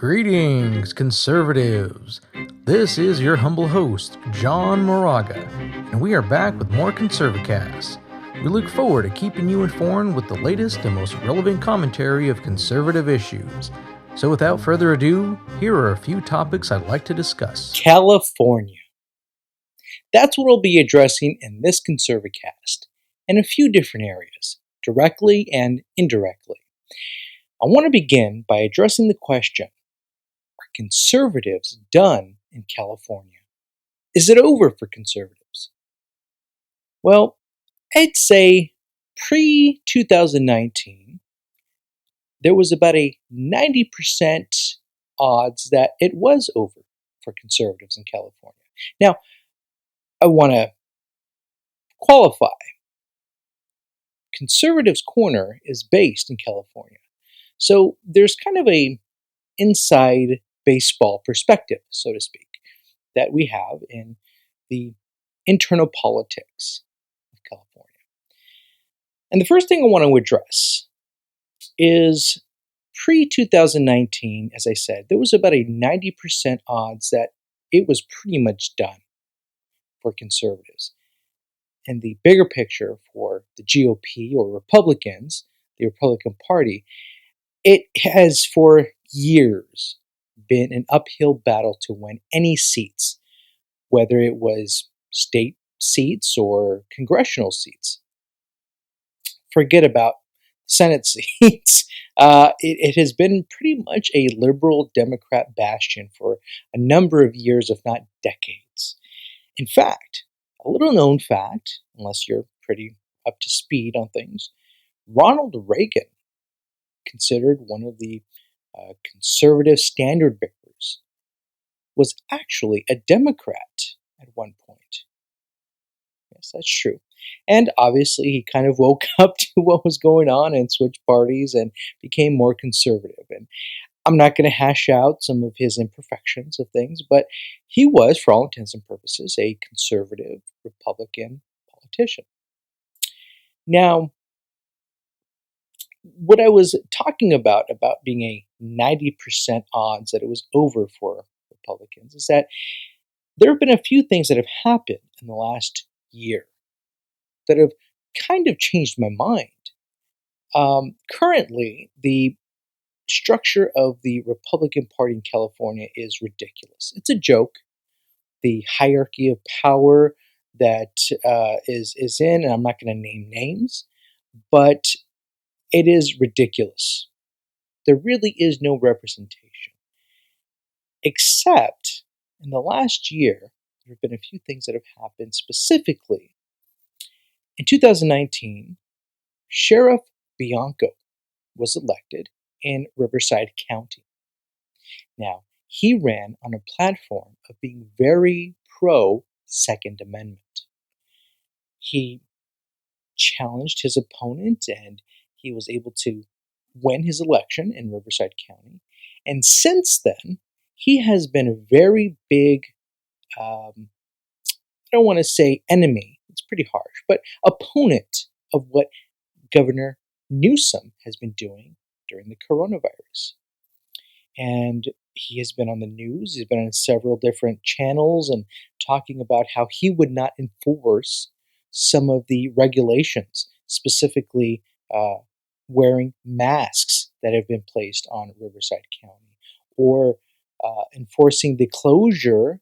Greetings, conservatives. This is your humble host, John Moraga, and we are back with more ConservaCast. We look forward to keeping you informed with the latest and most relevant commentary of conservative issues. So without further ado, here are a few topics I'd like to discuss. California. That's what we'll be addressing in this ConservaCast in a few different areas, directly and indirectly. I want to begin by addressing the question, are conservatives done in California? Is it over for conservatives? Well, I'd say pre-2019, there was about a 90% odds that it was over for conservatives in California. Now, I want to qualify. Conservatives' Corner is based in California. So there's kind of a inside baseball perspective, so to speak, that we have in the internal politics of California. And the first thing I want to address is pre-2019, as I said, there was about a 90% odds that it was pretty much done for conservatives. And the bigger picture for the GOP or Republicans, the Republican Party, it has for years been an uphill battle to win any seats, whether it was state seats or congressional seats. Forget about Senate seats. It has been pretty much a liberal Democrat bastion for a number of years, if not decades. In fact, a little known fact, unless you're pretty up to speed on things, Ronald Reagan, considered one of the conservative standard bearers, was actually a Democrat at one point. Yes, that's true. And obviously, he kind of woke up to what was going on and switched parties and became more conservative. And I'm not going to hash out some of his imperfections of things, but he was, for all intents and purposes, a conservative Republican politician. Now, what I was talking about being a 90% odds that it was over for Republicans, is that there have been a few things that have happened in the last year that have kind of changed my mind. Currently, the structure of the Republican Party in California is ridiculous. It's a joke. The hierarchy of power that is in, and I'm not going to name names, but it is ridiculous. There really is no representation. Except in the last year, there have been a few things that have happened. Specifically, in 2019, Sheriff Bianco was elected in Riverside County. Now, he ran on a platform of being very pro-Second Amendment. He challenged his opponent and he was able to win his election in Riverside County. And since then, he has been a very big, I don't want to say enemy, it's pretty harsh, but opponent of what Governor Newsom has been doing during the coronavirus. And he has been on the news, he's been on several different channels and talking about how he would not enforce some of the regulations, specifically wearing masks that have been placed on Riverside County, or enforcing the closure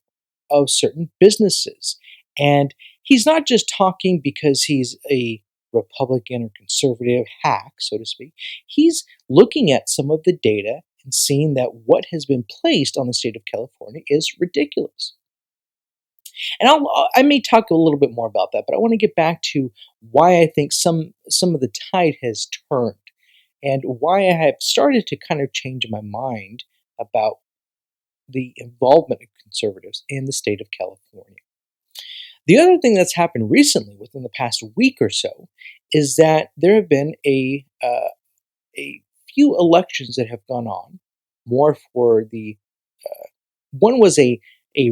of certain businesses. And he's not just talking because he's a Republican or conservative hack, so to speak. He's looking at some of the data and seeing that what has been placed on the state of California is ridiculous. And I may talk a little bit more about that, but I want to get back to why I think some of the tide has turned and why I have started to kind of change my mind about the involvement of conservatives in the state of California. The other thing that's happened recently, within the past week or so, is that there have been a few elections that have gone on, more for the, one was a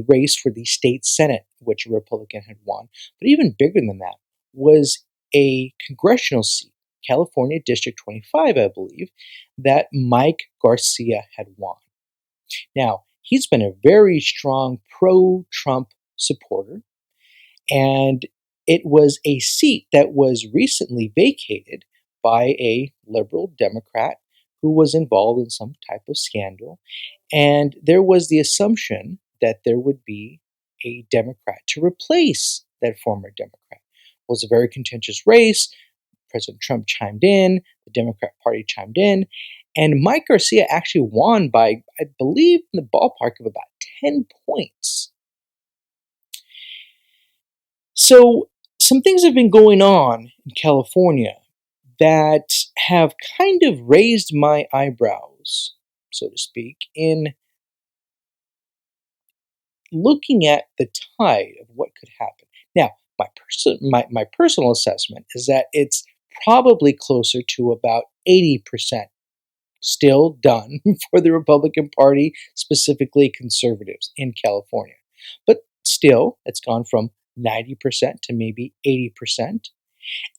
race for the state Senate, which a Republican had won, but even bigger than that was a congressional seat, California District 25, I believe, that Mike Garcia had won. Now, he's been a very strong pro-Trump supporter, and it was a seat that was recently vacated by a liberal Democrat who was involved in some type of scandal. And there was the assumption that there would be a Democrat to replace that former Democrat. It was a very contentious race. President Trump chimed in, the Democrat Party chimed in, and Mike Garcia actually won by, I believe, in the ballpark of about 10 points. So, some things have been going on in California that have kind of raised my eyebrows, so to speak, in looking at the tide of what could happen. Now, my personal assessment is that it's probably closer to about 80% still done for the Republican Party, specifically conservatives in California. But still, it's gone from 90% to maybe 80%.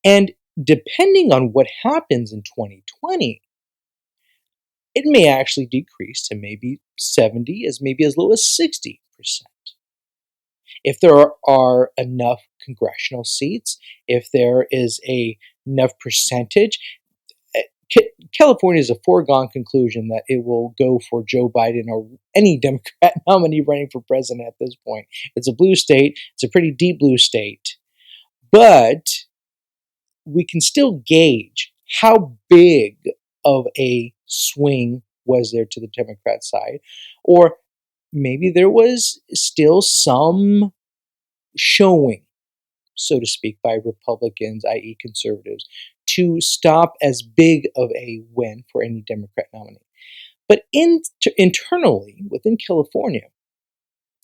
And depending on what happens in 2020, it may actually decrease to maybe 70, as maybe as low as 60%. If there are enough congressional seats, if there is enough percentage, California is a foregone conclusion that it will go for Joe Biden or any Democrat nominee running for president at this point. It's a blue state. It's a pretty deep blue state. But we can still gauge how big of a swing was there to the Democrat side, or maybe there was still some showing, so to speak, by Republicans, i.e., conservatives, to stop as big of a win for any Democrat nominee. But internally, within California,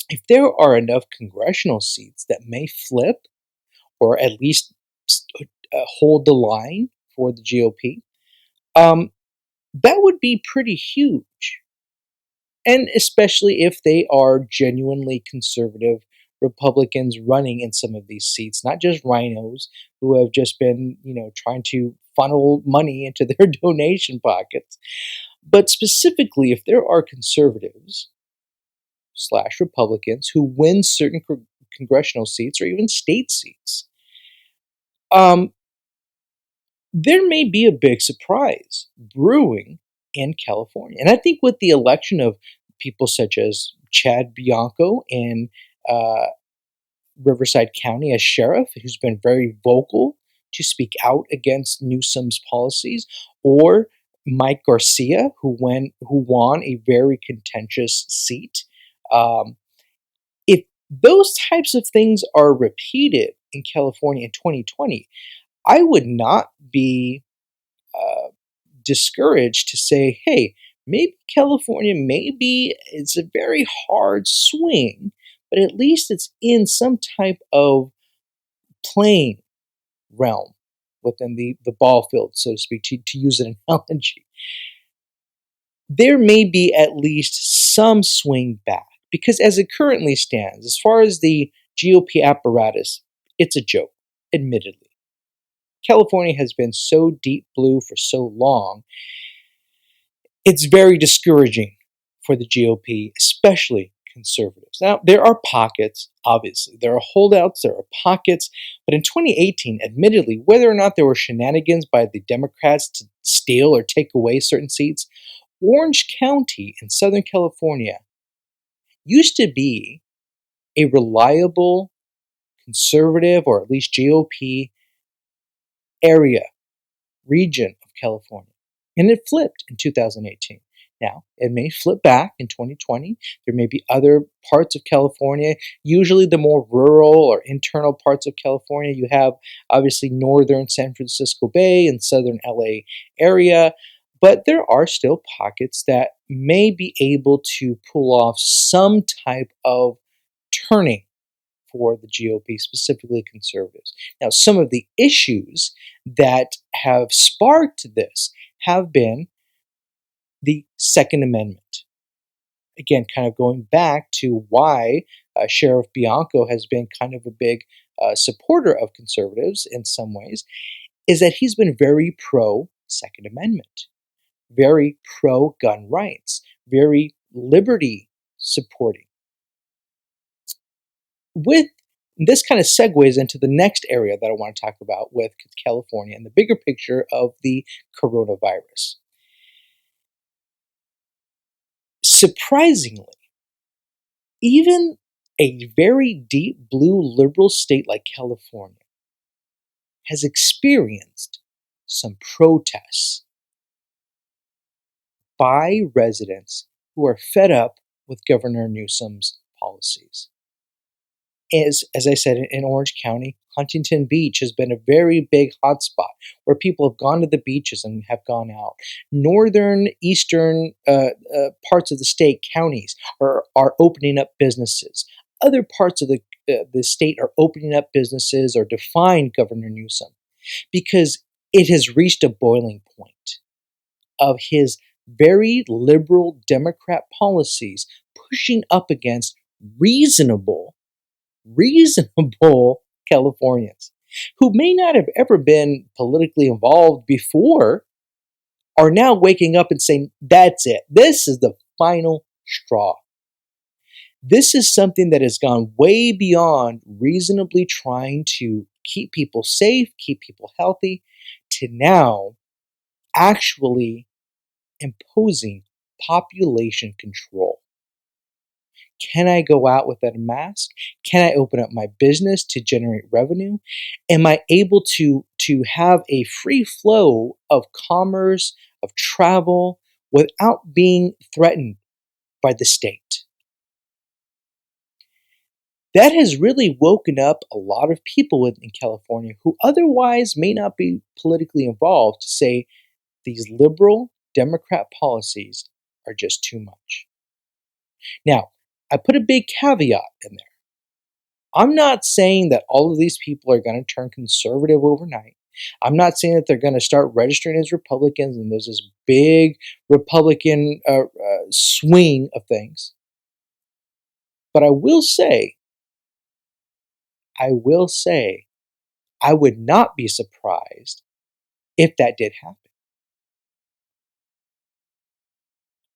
if there are enough congressional seats that may flip, or at least hold the line for the GOP, that would be pretty huge. And especially if they are genuinely conservative Republicans running in some of these seats, not just rhinos who have just been, trying to funnel money into their donation pockets, but specifically if there are conservatives / Republicans who win certain congressional seats or even state seats, there may be a big surprise brewing in California. And I think with the election of people such as Chad Bianco in Riverside County as sheriff, who's been very vocal to speak out against Newsom's policies, or Mike Garcia, who won a very contentious seat. If those types of things are repeated in California in 2020, I would not be discouraged to say, hey, maybe California, maybe it's a very hard swing, but at least it's in some type of playing realm within the ball field, so to speak, to use an analogy. There may be at least some swing back, because as it currently stands, as far as the GOP apparatus, it's a joke, admittedly. California has been so deep blue for so long, it's very discouraging for the GOP, especially conservatives. Now, there are pockets, obviously. There are holdouts, there are pockets, but in 2018, admittedly, whether or not there were shenanigans by the Democrats to steal or take away certain seats, Orange County in Southern California used to be a reliable conservative, or at least GOP region of California. And it flipped in 2018. Now, it may flip back in 2020. There may be other parts of California, usually the more rural or internal parts of California. You have, obviously, northern San Francisco Bay and southern LA area, but there are still pockets that may be able to pull off some type of turning for the GOP, specifically conservatives. Now, some of the issues that have sparked this have been the Second Amendment. Again, kind of going back to why Sheriff Bianco has been kind of a big supporter of conservatives in some ways, is that he's been very pro Second Amendment, very pro gun rights, very liberty supporting. With this kind of segues into the next area that I want to talk about with California and the bigger picture of the coronavirus. Surprisingly, even a very deep blue liberal state like California has experienced some protests by residents who are fed up with Governor Newsom's policies. As I said, in Orange County, Huntington Beach has been a very big hotspot where people have gone to the beaches and have gone out. Northern, eastern parts of the state, counties, are opening up businesses. Other parts of the state are opening up businesses or defying Governor Newsom because it has reached a boiling point of his very liberal Democrat policies pushing up against reasonable Californians who may not have ever been politically involved before are now waking up and saying, that's it. This is the final straw. This is something that has gone way beyond reasonably trying to keep people safe, keep people healthy, to now actually imposing population control. Can I go out without a mask? Can I open up my business to generate revenue? Am I able to have a free flow of commerce, of travel, without being threatened by the state? That has really woken up a lot of people in California who otherwise may not be politically involved to say these liberal Democrat policies are just too much. Now, I put a big caveat in there. I'm not saying that all of these people are going to turn conservative overnight. I'm not saying that they're going to start registering as Republicans and there's this big Republican swing of things. But I will say, I would not be surprised if that did happen.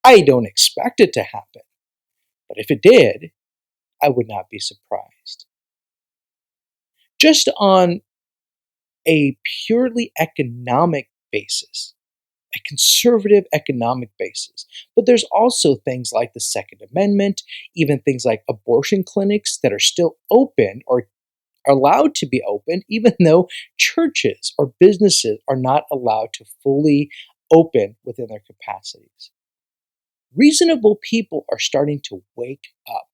I don't expect it to happen, but if it did, I would not be surprised. Just on a purely economic basis, a conservative economic basis. But there's also things like the Second Amendment, even things like abortion clinics that are still open or are allowed to be open, even though churches or businesses are not allowed to fully open within their capacities. Reasonable people are starting to wake up.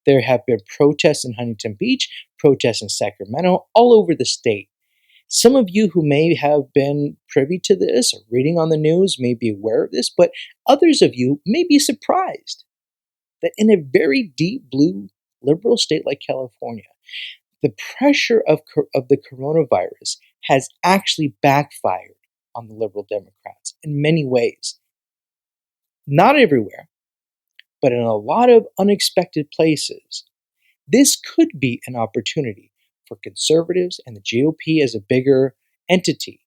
There have been protests in Huntington Beach, protests in Sacramento, all over the state. Some of you who may have been privy to this or reading on the news may be aware of this, but others of you may be surprised that in a very deep blue liberal state like California, the pressure of the coronavirus has actually backfired on the liberal Democrats in many ways. Not everywhere, but in a lot of unexpected places. This could be an opportunity for conservatives and the GOP as a bigger entity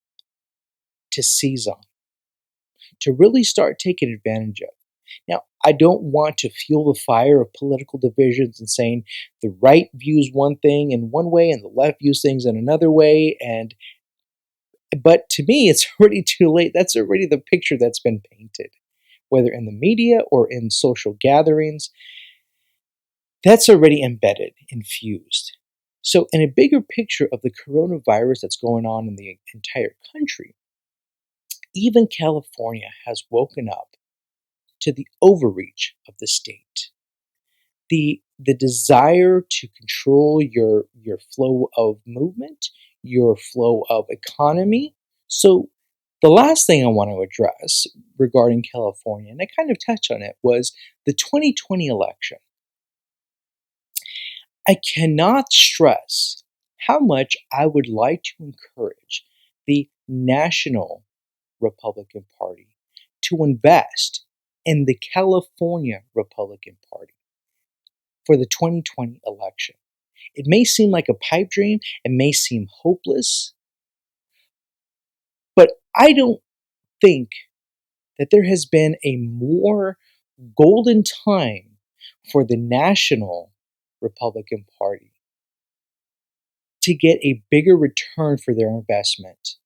to seize on, to really start taking advantage of. Now, I don't want to fuel the fire of political divisions and saying the right views one thing in one way and the left views things in another way. But to me, it's already too late. That's already the picture that's been painted, whether in the media or in social gatherings. That's already embedded, infused. So, in a bigger picture of the coronavirus that's going on in the entire country, even California has woken up to the overreach of the state. The desire to control your flow of movement, your flow of economy. So, the last thing I want to address regarding California, and I kind of touched on it, was the 2020 election. I cannot stress how much I would like to encourage the National Republican Party to invest in the California Republican Party for the 2020 election. It may seem like a pipe dream, it may seem hopeless, but I don't think that there has been a more golden time for the national Republican Party to get a bigger return for their investment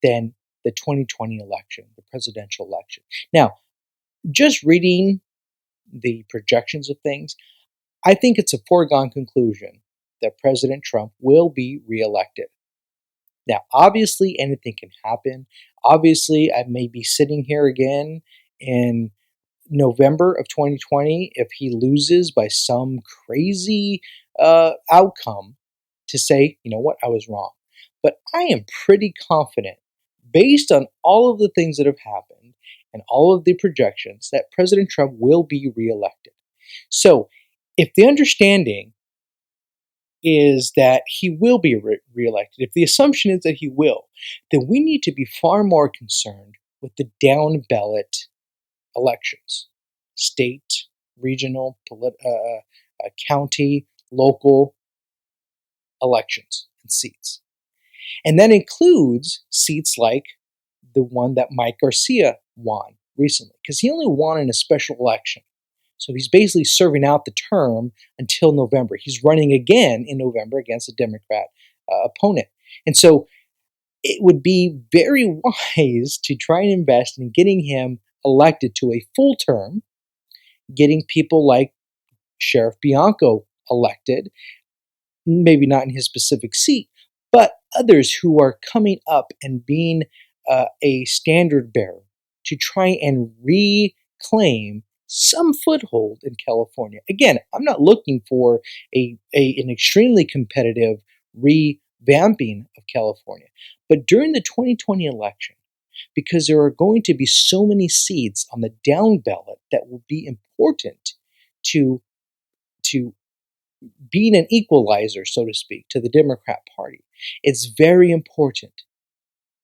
than the 2020 election, the presidential election. Now, just reading the projections of things, I think it's a foregone conclusion that President Trump will be reelected. Now, obviously, anything can happen. Obviously, I may be sitting here again in November of 2020 if he loses by some crazy outcome to say, you know what, I was wrong. But I am pretty confident, based on all of the things that have happened and all of the projections, that President Trump will be reelected. So, if the understanding is that he will be reelected, if the assumption is that he will, then we need to be far more concerned with the down ballot elections: state, regional, county, local elections and seats. And that includes seats like the one that Mike Garcia won recently, because he only won in a special election. So he's basically serving out the term until November. He's running again in November against a Democrat opponent. And so it would be very wise to try and invest in getting him elected to a full term, getting people like Sheriff Bianco elected, maybe not in his specific seat, but others who are coming up and being a standard bearer to try and reclaim some foothold in California. Again, I'm not looking for an extremely competitive revamping of California, but during the 2020 election, because there are going to be so many seats on the down ballot that will be important to being an equalizer, so to speak, to the Democrat Party. It's very important.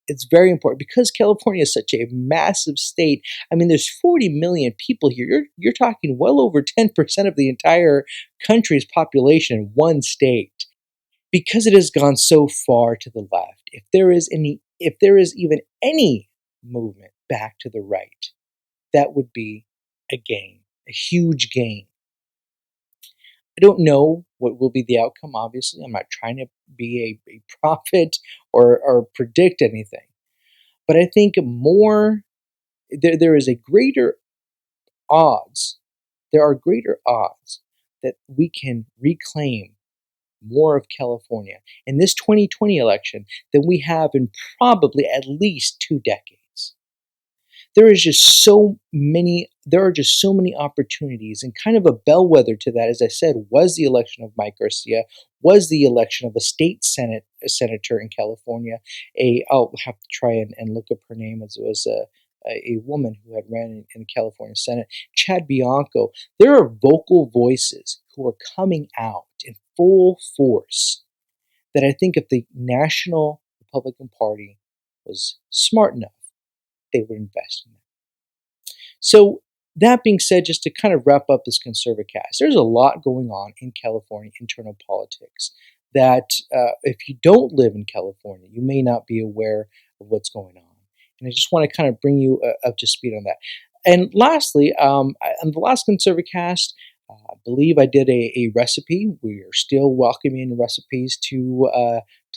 It's very important because California is such a massive state. I mean, there's 40 million people here. You're talking well over 10% of the entire country's population in one state. Because it has gone so far to the left, if there is even any movement back to the right, that would be a gain, a huge gain. I don't know what will be the outcome, obviously. I'm not trying to be a prophet or predict anything. But I think there is a greater odds, there are greater odds that we can reclaim more of California in this 2020 election than we have in probably at least 2 decades. There are just so many opportunities, and kind of a bellwether to that, as I said, was the election of Mike Garcia, was the election of a senator in California. I'll have to try and look up her name, as it was a woman who had ran in the California Senate, Chad Bianco. There are vocal voices who are coming out in full force that I think if the National Republican Party was smart enough, they would invest in that. So that being said, just to kind of wrap up this ConservaCast, there's a lot going on in California internal politics that if you don't live in California, you may not be aware of what's going on. And I just want to kind of bring you up to speed on that. And lastly, on the last ConservaCast, I believe I did a recipe. We are still welcoming recipes to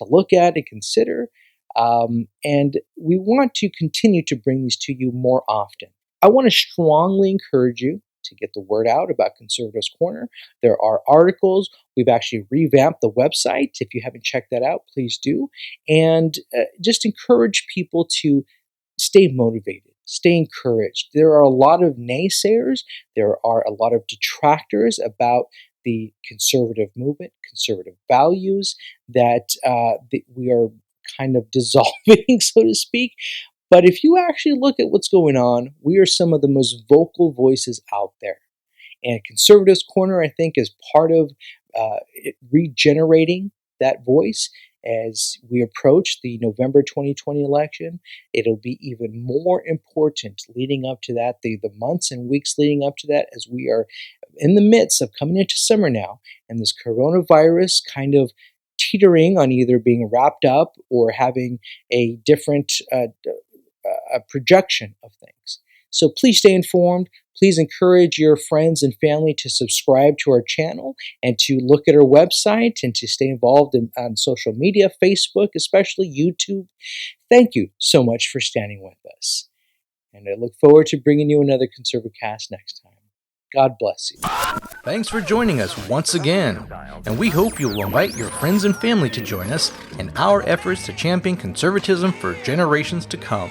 look at and consider. And we want to continue to bring these to you more often. I want to strongly encourage you to get the word out about Conservatives Corner. There are articles. We've actually revamped the website. If you haven't checked that out, please do. And just encourage people to stay motivated, stay encouraged. There are a lot of naysayers. There are a lot of detractors about the conservative movement, conservative values that we are kind of dissolving, so to speak. But if you actually look at what's going on, we are some of the most vocal voices out there. And Conservatives Corner, I think, is part of regenerating that voice as we approach the November 2020 election. It'll be even more important leading up to that, the months and weeks leading up to that, as we are in the midst of coming into summer now, and this coronavirus kind of teetering on either being wrapped up or having a different a projection of things. So please stay informed. Please encourage your friends and family to subscribe to our channel and to look at our website and to stay involved on social media, Facebook, especially YouTube. Thank you so much for standing with us. And I look forward to bringing you another ConservaCast next time. God bless you. Thanks for joining us once again, and we hope you will invite your friends and family to join us in our efforts to champion conservatism for generations to come.